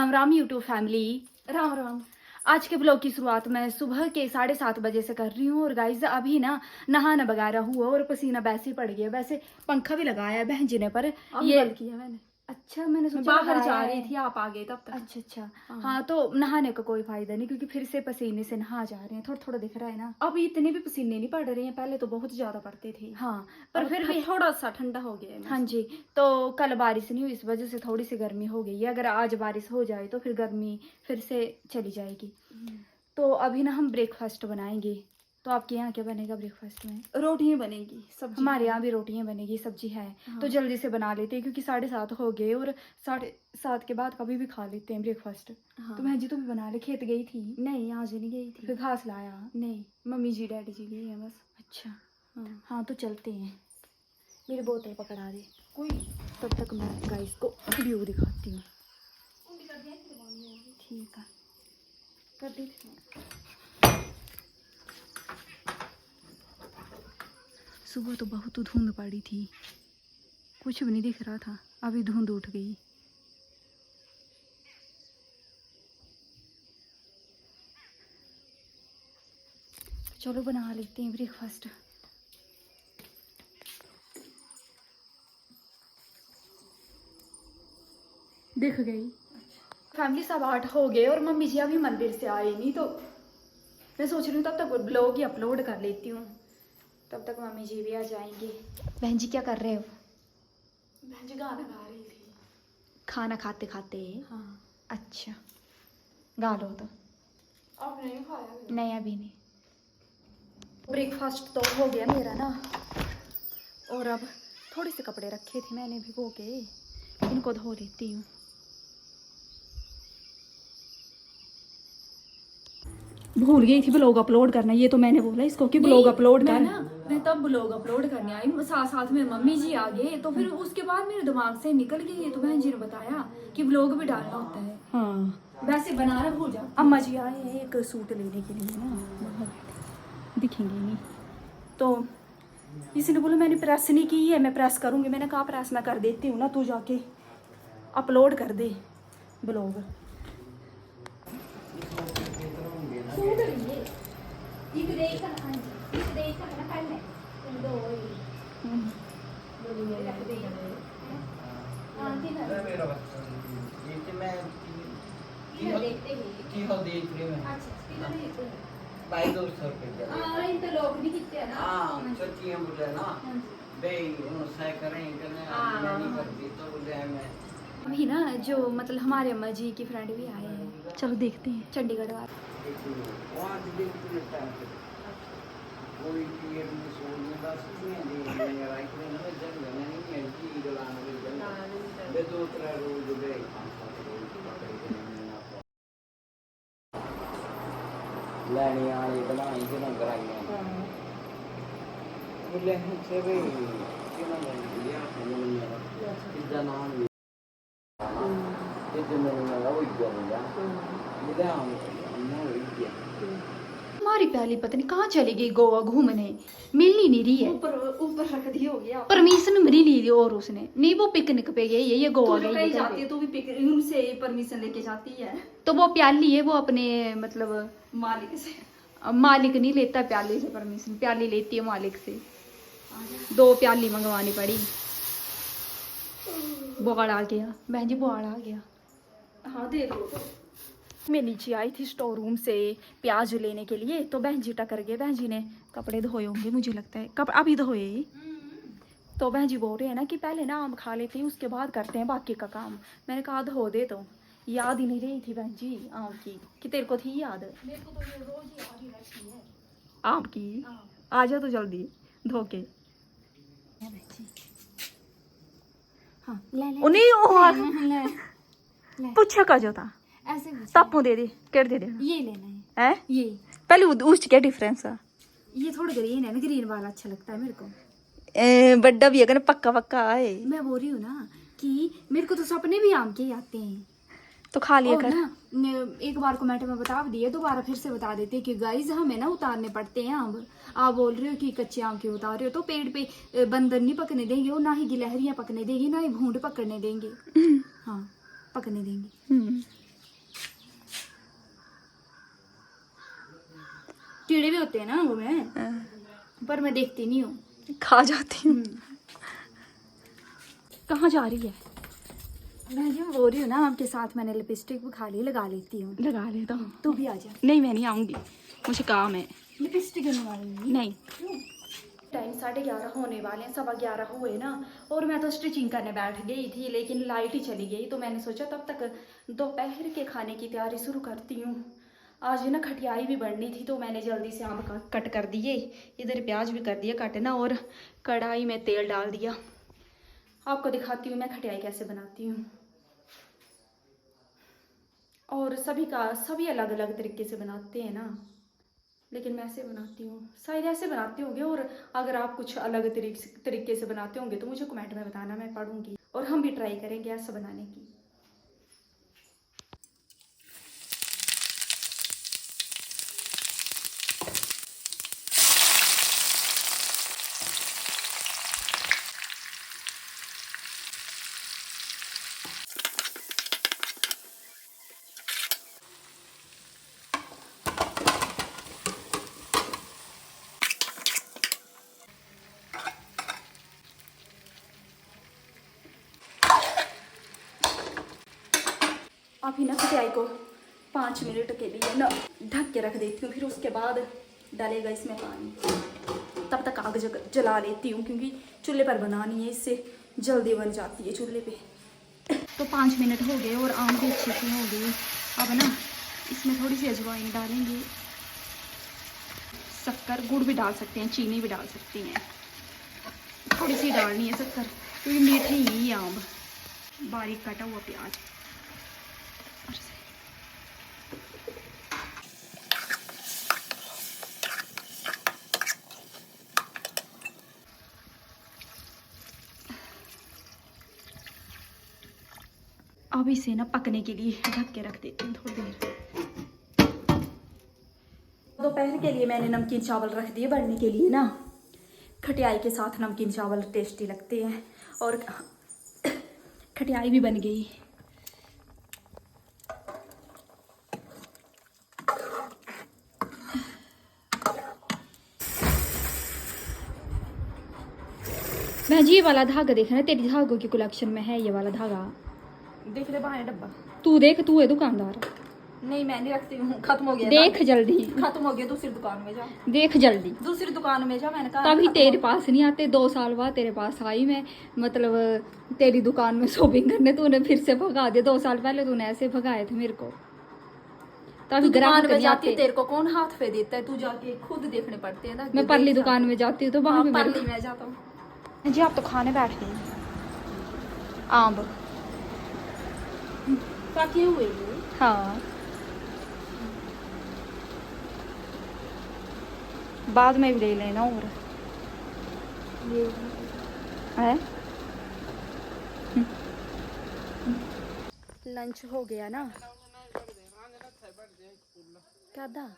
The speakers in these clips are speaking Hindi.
Ram Ram YouTube family, Ram Ram. आज के ब्लॉग की शुरुआत मैं सुबह के 7:30 बजे से कर रही हूँ। और गाइज अभी ना नहाना वगैरह हुआ और पसीना वैसे ही पड़ गया। वैसे पंखा भी लगाया है बहन जी ने, पर ये बंद किया मैंने। अच्छा, मैंने सोचा बाहर जा लगाया रही है। थी, आप आ गए तब तक। अच्छा अच्छा। हाँ, तो नहाने का कोई फायदा नहीं क्योंकि फिर से पसीने से नहा जा रहे हैं। थोड़ा थोड़ा दिख रहा है ना। अब इतने भी पसीने नहीं पड़ रहे हैं, पहले तो बहुत ज्यादा पड़ते थे। हाँ, पर फिर भी थोड़ा सा ठंडा हो गया है हाँ जी। तो कल बारिश नहीं हुई, इस वजह से थोड़ी सी गर्मी हो गई है। अगर आज बारिश हो जाए तो फिर गर्मी फिर से चली जाएगी। तो अभी ना हम ब्रेकफास्ट बनाएंगे। तो आपके यहाँ क्या बनेगा ब्रेकफास्ट में? रोटियां बनेगी, सब्जी। हमारे यहाँ भी रोटियां बनेगी, सब्जी है। हाँ। तो जल्दी से बना लेते हैं क्योंकि 7:30 हो गए और 7:30 के बाद कभी भी खा लेते हैं ब्रेकफास्ट। हाँ। तो बहन जी, तुम भी बना ले। खेत गई थी? नहीं, आज नहीं गई थी। फिर घास लाया? नहीं, मम्मी जी डैडी जी गई है बस। अच्छा। हाँ। हाँ, तो चलते हैं। मेरी बोतल पकड़ा दे कोई तब तक मैं गाइस को व्यू दिखाती हूँ। ठीक है, कर दी। सुबह तो बहुत धुंध पड़ी थी, कुछ भी नहीं दिख रहा था। अभी धुंध उठ गई। चलो बना लेते हैं ब्रेकफास्ट। दिख गई। फैमिली सब 8 हो गए और मम्मी जी अभी मंदिर से आए नहीं, तो मैं सोच रही हूँ तब तक ब्लॉग ही अपलोड कर लेती हूँ। तब तक मम्मी जी भी आ जाएंगे। बहन जी क्या कर रहे हो? बहन जी गाना गा रही थी। खाना खाते खाते? हाँ। अच्छा, गा लो तो। आपने नहीं खाया? नहीं, अभी नहीं। ब्रेकफास्ट तो हो गया मेरा ना। और अब थोड़े से कपड़े रखे थे मैंने भिगो के, इनको धो लेती हूँ। भूल गई थी ब्लॉग अपलोड करना। ये तो मैंने बोला इसको कि ब्लॉग अपलोड कर। मैं तब ब्लॉग अपलोड करने आई, साथ साथ में मम्मी जी आ गए, तो फिर उसके बाद मेरे दिमाग से निकल गई। ये तो बहन जी ने बताया कि ब्लॉग भी डालना होता है। हाँ, वैसे बनाना भूल जा। अम्मा जी आए हैं एक सूट लेने के लिए ना, बाहर दिखेंगे नहीं। तो किसी ने बोला मैंने प्रेस नहीं की है, मैं प्रेस करूँगी। मैंने कहा प्रेस मैं कर देती हूँ ना, तू जाके अपलोड कर दे ब्लॉग। भाई 200 रुपये सच्ची बोले ना भाई सह करें नहीं करती तो बोले मैं अभी ना जो मतलब हमारे अम्मा जी की फ्रेंड भी आए हैं, चलो देखते हैं चंडीगढ़ वाले। कोई पीएम में सोल में बस नहीं है ये राइट में ना जग नहीं है की गलाना दे दो तरह रोज दे 5-7 रोज ਲੈਣੀ ਵਾਲੀ ਬਣਾਈ ਕਿ ਨਾ ਕਰਾਈਆਂ ਬੁੱਲੇ ਸੇ ਵੀ ਕਿਹਨਾਂ ਨੇ ਲਿਆ ਮੈਨੂੰ ਕਿਦਾਂ ਨਾਮ ਲਿਆ ਇਹ ਤੇ ਮੈਨੂੰ ਨਾ ਉਹ ਗਿਆ मुझे हम ना हो गया। हमारी पहली पत्नी कहाँ चली गई? गोवा घूमने, मिल ही नहीं रही है। ऊपर रख दी हो गया। परमिशन मिली ली और उसने नहीं, वो पिकनिक पे गई है, ये गोवा तू गई कहीं जाती है, तू भी उनसे परमिशन लेके जाती है। तो वो प्याली है, वो अपने मतलब मालिक से। मालिक नहीं लेता प्याली से परमिशन, प्याली लेती है मालिक से। 2 प्याली मंगवानी पड़ी। बुआड़ आ गया बहन जी, बुआड़ आ गया। हाँ, दे दो तो। मैं नीचे आई थी स्टोर रूम से प्याज लेने के लिए, तो बहन जी टकर गए। बहन जी ने कपड़े धोए होंगे मुझे लगता है, कब अभी धोए। तो बहन जी बोल रहे हैं ना कि पहले ना आम खा लेते हैं, उसके बाद करते हैं बाकी का काम। मैंने कहा धो दे, तो याद ही नहीं रही थी बहन जी आम की, कि तेरे को थी याद? मेरे को तो ये रोज ही आ रही रहती है आम की। आ जा तो जल्दी धो के। हाँ, ले उन्हें पूछा का जो था ऐसे तापू दे दे, कर दे देना ये लेना है। ये पहले उससे क्या डिफरेंस है? ये थोड़ा ग्रीन है ना, ग्रीन वाला अच्छा लगता है मेरे को। बड्डा भी है, पक्का पक्का है। मैं बोल रही हूँ ना कि मेरे को तो सपने भी आम के ही आते हैं। तो खा लिया और कर। ना एक बार कमेंट में बता दिए, दोबारा फिर से बता देते कि गाइस हमें ना उतारने पड़ते हैं आम। आप बोल रहे हो कि कच्चे आम क्यों उतार रहे हो? तो पेड़ पे बंदर नहीं पकने देंगे, और ना ही गिलहरियां पकने देंगी, ना ही भूंड पकड़ने देंगे। हाँ, पकने देंगे। कीड़े भी होते हैं ना वो में, पर मैं देखती नहीं हूँ, खा जाती हूँ। कहाँ जा रही है? मैं जो बोल रही हूँ ना, आपके साथ मैंने लिपस्टिक भी खाली लगा लेती हूँ। लगा ले तो। तू भी आ जा। नहीं मैं नहीं आऊँगी, मुझे काम है। लिपस्टिक लगाऊंगी नहीं। टाइम 11:30 होने वाले हैं, 11:15 हुए ना, और मैं तो स्टिचिंग करने बैठ गई थी, लेकिन लाइट ही चली गई, तो मैंने सोचा तब तक दोपहर के खाने की तैयारी शुरू करती हूँ। आज ना खटियाई भी बढ़नी थी, तो मैंने जल्दी से आम कट कर दिए, इधर प्याज भी कर दिया कटना, और कढ़ाई में तेल डाल दिया। आपको दिखाती हूँ मैं खटियाई कैसे बनाती हूँ। और सभी अलग अलग तरीके से बनाते हैं ना, लेकिन मैं ऐसे बनाती हूँ, शायद ऐसे बनाते होंगे। और अगर आप कुछ अलग तरीके से बनाते होंगे तो मुझे कमेंट में बताना, मैं पढ़ूंगी और हम भी ट्राई करेंगे ऐसा बनाने की। अभी ना खटियाई को 5 मिनट के लिए ना ढक के रख देती हूँ, फिर उसके बाद डालेगा इसमें पानी। तब तक आग जला लेती हूँ, क्योंकि चूल्हे पर बनानी है, इससे जल्दी बन जाती है चूल्हे पे। तो 5 मिनट हो गए और आम भी अच्छे से हो गए। अब ना इसमें थोड़ी सी अजवाइन डालेंगे, शक्कर, गुड़ भी डाल सकते हैं, चीनी भी डाल सकती हैं, थोड़ी सी डालनी है शक्कर, क्योंकि मीठे ही है आम। बारीक कटा हुआ प्याज। अब इसे ना पकने के लिए ढक के रख देती हूँ थोड़ी देर। दोपहर के लिए मैंने नमकीन चावल रख दिए बनने के लिए ना। खटियाई के साथ नमकीन चावल टेस्टी लगते हैं, और खटियाई भी बन गई। मैं जी ये वाला धागा देखना, तेरी धागों की कलेक्शन में है ये वाला धागा। देख ले बाहर डब्बा। तू देख, तू है दुकानदार। नहीं मैं नहीं रखती हूँ, खत्म हो गया। देख जल्दी, खत्म हो गया, दूसरी दुकान में जा। देख जल्दी, दूसरी दुकान में जा, मैंने कहा। तभी तेरे पास नहीं आते। 2 साल बाद तेरे पास आई मैं, मतलब तेरी दुकान में शॉपिंग करने, तूने फिर से भगा दिया। 2 साल पहले तूने ऐसे भगाए थे मेरे को, तभी दुकान में नहीं जाती आते। तेरे को कौन हाथ पे देता है, तू जाके खुद देखने पड़ते हैं ना। मैं परली दुकान में जाती हूँ तो वहाँ पे परली में जाता हूँ जी। आप तो खाने बैठ गए आम। पके हुए ये। हाँ, बाद में भी ले लेना। और है लंच हो गया ना, क्या दा?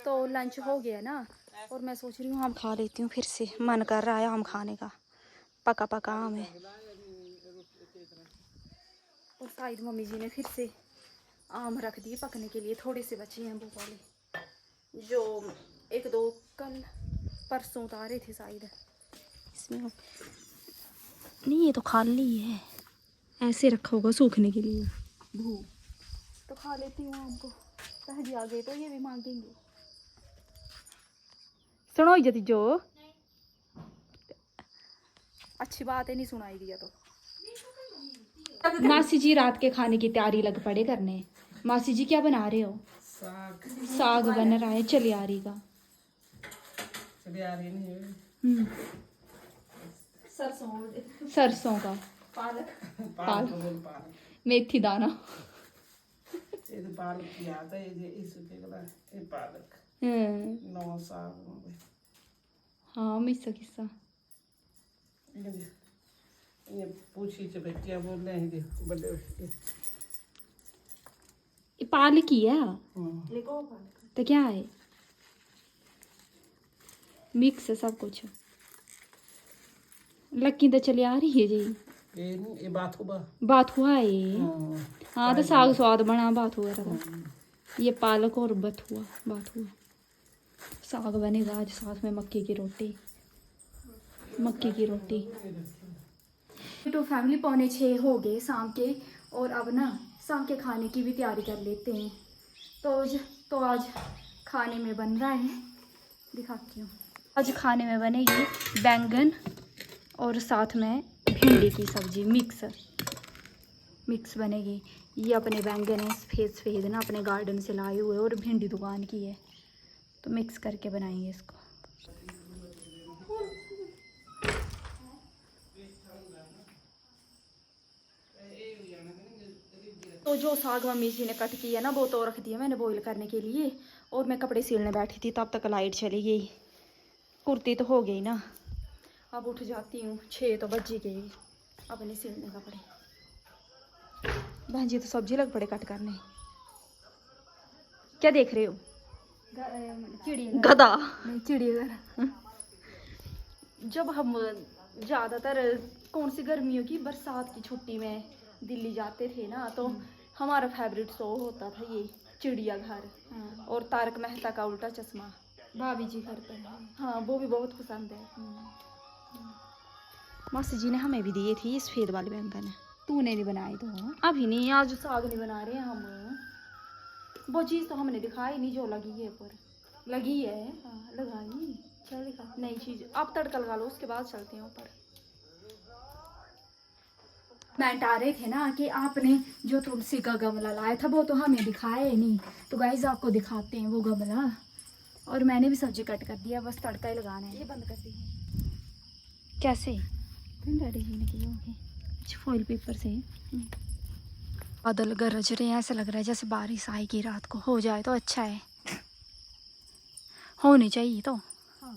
तो लंच हो गया ना, और मैं सोच रही हूँ आम खा लेती हूँ फिर से। मन कर रहा है आम खाने का, पका पका आम है। और शायद मम्मी जी ने फिर से आम रख दिए पकने के लिए, थोड़े से बचे हैं वो वाले, जो 1-2 कल परसों उतारे थे शायद। इसमें नहीं, ये तो खाली है, ऐसे रखा होगा सूखने के लिए। भू तो खा लेती हूँ आम को, पहले आ गए तो ये भी मांगेंगे। सुनो जदी जो अच्छी बात है, नहीं सुनाई दिया तो। मासी जी रात के खाने की तैयारी लग पड़े करने। मासी जी क्या बना रहे हो? साग बन रहा है चलियारी का। सरसों का, पालक, मेथी दाना। हाँ मिसा किस्सा ये पूछी से बच्चियां बोल रहे हैं बड़े पालक ही है तो क्या है, मिक्स है सब कुछ। लक्की तो चली आ रही है जी। ये बात हुआ है ये। हाँ तो साग स्वाद बना बात हुआ था। ये पालक और बथुआ बाथुआ साग बनेगा आज, साथ में मक्की की रोटी। तो फैमिली 5:45 हो गए शाम के, और अब ना शाम के खाने की भी तैयारी कर लेते हैं। तो आज खाने में बन रहा है, दिखाती हूँ। आज खाने में बनेगी बैंगन और साथ में भिंडी की सब्जी, मिक्स बनेगी। ये अपने बैंगन है सफ़ेद ना, अपने गार्डन से लाए हुए, और भिंडी दुकान की है, तो मिक्स करके बनाएंगे इसको। तो जो साग मम्मी जी ने कट की है ना, वो तो रख दिया मैंने बॉईल करने के लिए, और मैं कपड़े सिलने बैठी थी, तब तक लाइट चली गई। कुर्ती तो हो गई ना, अब उठ जाती हूँ, 6 तो बज ही गई। अब नहीं सिलने कपड़े। बहन जी तो सब्जी लग पड़े कट करने। क्या देख रहे हो? चिड़िया गधा। चिड़िया। जब हम ज़्यादातर कौन सी गर्मियों की बरसात की छुट्टी में दिल्ली जाते थे ना, तो हमारा फेवरेट शो होता था ये चिड़ियाघर, और तारक मेहता का उल्टा चश्मा। भाभी जी घर पर है। हाँ, वो भी बहुत पसंद है। मासी जी ने हमें भी दिए थी सफेद वाले बैंगन। तूने नहीं बनाई तो? अभी नहीं, आज साग नहीं बना रहे हैं हम। वो चीज़ तो हमने दिखाई नहीं जो लगी है पर। लगी है। हाँ, लगाई। चल दिखा। नई चीज़ आप तड़का लगा लो, उसके बाद चलते हैं ऊपर। कमेंट आ रहे थे ना कि आपने जो तुलसी का गमला लाया था वो तो हमें दिखाया ही नहीं, तो गाइस आपको दिखाते हैं वो गमला। और मैंने भी सब्जी कट कर दिया, बस तड़का ही लगाना है। ये बंद कर दी। कैसे? डैडी जी ने की होगी फॉइल पेपर से। बादल गरज रहे हैं, ऐसा लग रहा है जैसे बारिश आएगी रात को। हो जाए तो अच्छा है, होनी चाहिए तो। हाँ।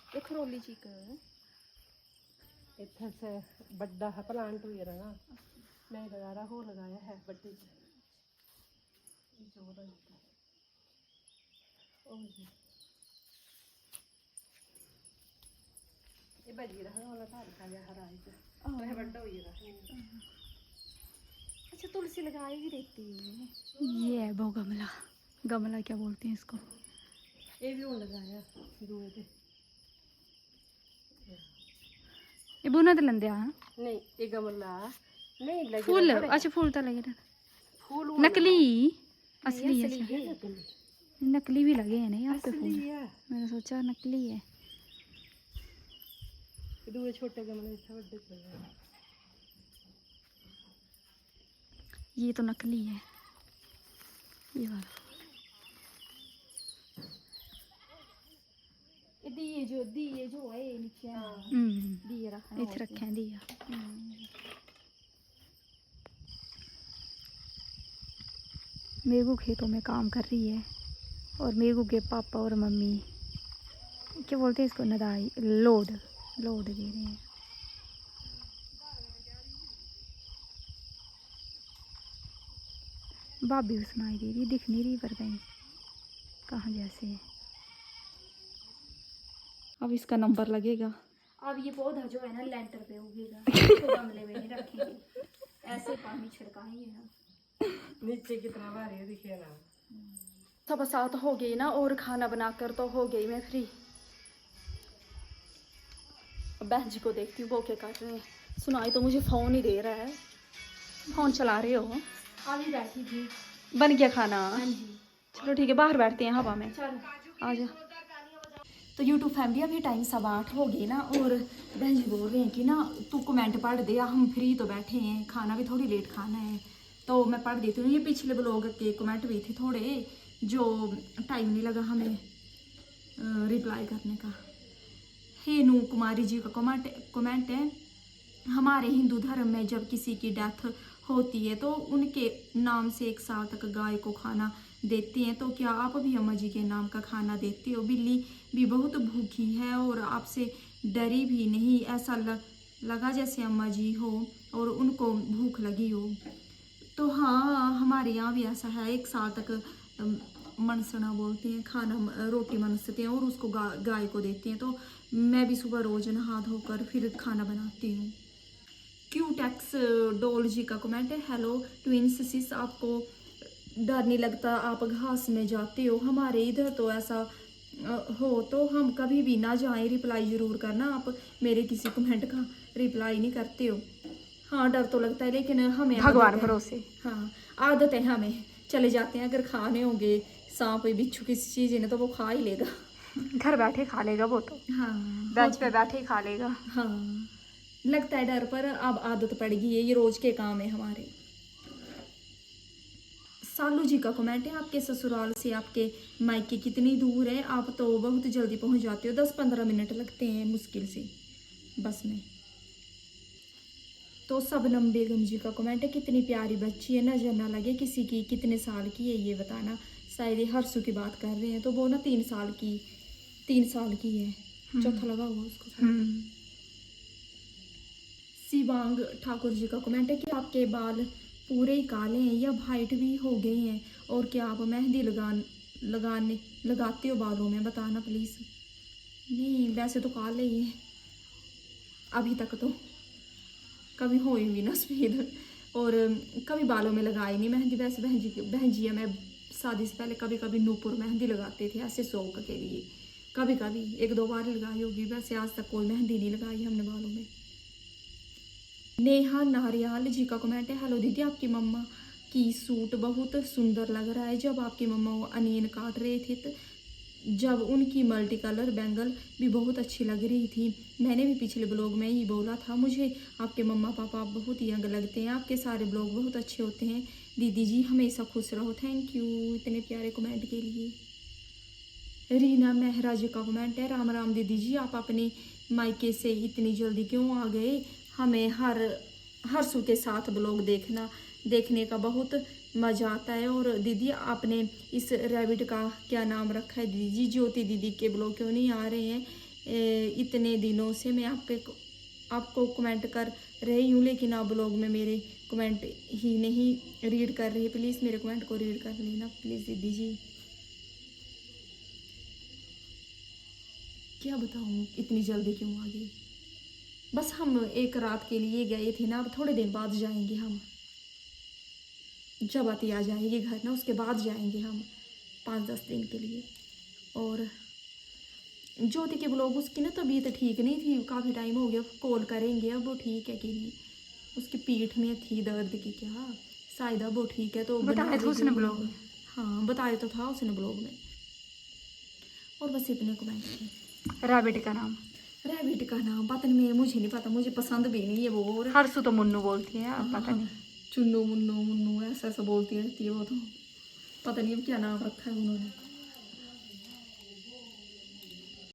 एक रोली चीक इतना से बड़ा है प्लांट हुई है ना, नहीं लगा रहा हो, लगाया है बड्डे ये बजी रहा वाला था खाया हरा है, तो है बड़ा हुई रहा। अच्छा, तुलसी लगाई भी देती है। ये है वो गमला। गमला क्या बोलते हैं इसको? ये भी वो लगाया दुए पे। ये बुना तो लंदे हाँ। नहीं ये गमला नहीं लगे फूल, अच्छा फूल तो लगे रहा। फूल नकली असली है? है, नकली भी लगे हैं ना यहाँ पे फूल। असली है। मैंने सोचा नकली है। दुए छोटे गमले इतना बड़े लगे। ये तो नकली है, ये वाला। दिए जो है नीचे दिए रखा इथे रखे हैं दिया। मेघू खेतों में काम कर रही है, और मेघू के पापा और मम्मी क्या बोलते हैं इसको, नदाई लोड दे रहे हैं। भाभी भी सुनाई दे रही, दिख नहीं रही पर कहीं कहाँ जैसे है। अब इसका नंबर लगेगा। अब ये पौधा जो है ना लेंटर पे उगेगा, इसको गमले में नहीं रखेंगे, ऐसे पानी छिड़काएंगे ना। नीचे कितना भारी है दिखे ना। सब साथ हो गई ना, और खाना बनाकर तो हो गई मैं फ्री। बहन जी को देखती हूँ वो क्या कर रहे हैं। सुनाई तो मुझे फ़ोन ही दे रहा है। फ़ोन चला रहे हो? अभी बैठी थी। बन गया खाना? हाँ जी। चलो ठीक है, बाहर बैठते हैं हवा में। चलो आ जा। तो यूट्यूब फैमिली अभी टाइम 8:15 हो गए ना, और बहन जी बोल रहे हैं कि ना तू कमेंट पढ़ दे, हम फ्री तो बैठे हैं, खाना भी थोड़ी लेट खाना है, तो मैं पढ़ देती हूँ। ये पिछले ब्लॉग के कमेंट भी थे थोड़े, जो टाइम नहीं लगा हमें रिप्लाई करने का। हेनू कुमारी जी का कमेंट है, हमारे हिंदू धर्म में जब किसी की डेथ होती है तो उनके नाम से 1 साल तक गाय को खाना देते हैं, तो क्या आप भी अम्मा जी के नाम का खाना देते हो? बिल्ली भी बहुत भूखी है और आपसे डरी भी नहीं, ऐसा लगा जैसे अम्मा जी हो और उनको भूख लगी हो। तो हाँ, हमारे यहाँ भी ऐसा है, 1 साल तक मनसना बोलते हैं, खाना रोटी मनसते हैं और उसको गाय को देते हैं। तो मैं भी सुबह रोज नहा धोकर फिर खाना बनाती हूँ। क्यूटेक्स डॉल जी का कमेंट है, हेलो ट्विंस सिस, आपको डर नहीं लगता आप घास में जाते हो? हमारे इधर तो ऐसा हो तो हम कभी भी ना जाएं, रिप्लाई ज़रूर करना। आप मेरे किसी कमेंट का रिप्लाई नहीं करते हो। हाँ डर तो लगता है, लेकिन हमें भगवान आदत है। भरोसे। हाँ आदत है हमें, चले जाते हैं। अगर खाने होंगे सांप बिच्छू किसी चीज़ ने तो वो खा ही लेगा। घर बैठे खा लेगा वो तो, हाँ बेंच पे बैठे ही खा लेगा। हाँ लगता है डर, पर अब आदत पड़ गई है, ये रोज के काम है हमारे। सालू जी का कमेंट है, आपके ससुराल से आपके मायके कितनी दूर है? आप तो बहुत जल्दी पहुंच जाते हो, 10-15 मिनट लगते हैं मुश्किल से बस में। तो सबनम बेगम जी का कमेंट है, कितनी प्यारी बच्ची है, नजर ना लगे किसी की। कितने साल की है ये बताना? शायद ये हर्षु की बात कर रहे हैं। तो वो ना 3 साल की है, चौथा लगा हुआ उसको। शिवांग ठाकुर जी का कमेंट है कि आपके बाल पूरे ही काले हैं या वाइट भी हो गए हैं, और क्या आप मेहंदी लगाते हो बालों में? बताना प्लीज़। नहीं वैसे तो काले ही हैं अभी तक, तो कभी हुई भी ना सफ़ेद, और कभी बालों में लगाई नहीं मेहंदी। वैसे बहन जी मैं शादी से पहले कभी कभी नूपुर मेहंदी लगाते थे ऐसे शौक के लिए, कभी कभी 1-2 बार लगाई होगी। वैसे आज तक कोई मेहंदी नहीं लगाई हमने बालों में। नेहा नारियाल जी का कमेंट है, हेलो दीदी, आपकी मम्मा की सूट बहुत सुंदर लग रहा है। जब आपकी मम्मा वो अनियन काट रहे थे तो जब उनकी मल्टी कलर बैंगल भी बहुत अच्छी लग रही थी। मैंने भी पिछले ब्लॉग में ही बोला था, मुझे आपके मम्मा पापा बहुत यंग लगते हैं। आपके सारे ब्लॉग बहुत अच्छे होते हैं दीदी जी, हमेशा खुश रहो। थैंक यू इतने प्यारे कमेंट के लिए। रीना मेहरा जी का कमेंट है, राम राम दीदी जी, आप अपने मायके से इतनी जल्दी क्यों आ गए? हमें हर सू के साथ ब्लॉग देखने का बहुत मज़ा आता है। और दीदी आपने इस रैबिट का क्या नाम रखा है? दीदी जी ज्योति दीदी के ब्लॉग क्यों नहीं आ रहे हैं? इतने दिनों से मैं आपको कमेंट कर रही हूँ, लेकिन आप ब्लॉग में मेरे कमेंट ही नहीं रीड कर रही। प्लीज़ मेरे कमेंट को रीड कर लेना प्लीज़ दीदी जी। क्या बताऊँ इतनी जल्दी क्यों आ गई? बस हम एक रात के लिए गए थे ना, अब थोड़े दिन बाद जाएंगे हम। जब आती आ जाएगी घर ना, उसके बाद जाएंगे हम 5-10 दिन के लिए। और ज्योति के ब्लॉग, उसकी ना तबीयत ठीक नहीं थी, काफ़ी टाइम हो गया, कॉल करेंगे अब वो ठीक है कि नहीं। उसकी पीठ में थी दर्द की क्या, शायद अब वो ठीक है। तो बताया था उसने ब्लॉग में। हाँ बताया तो था उसने ब्लॉग में। और बस इतने कमेंट थे। रैबिट का नाम, रैबिट का नाम पता नहीं, मुझे नहीं पता, मुझे पसंद भी नहीं है वो। और हर्षु तो मुन्नू बोलती है, अब पता नहीं। चुन्नू मुन्नू मुन्नू ऐसा ऐसा बोलती रहती है वो, तो पता नहीं अब क्या नाम रखा है उन्होंने।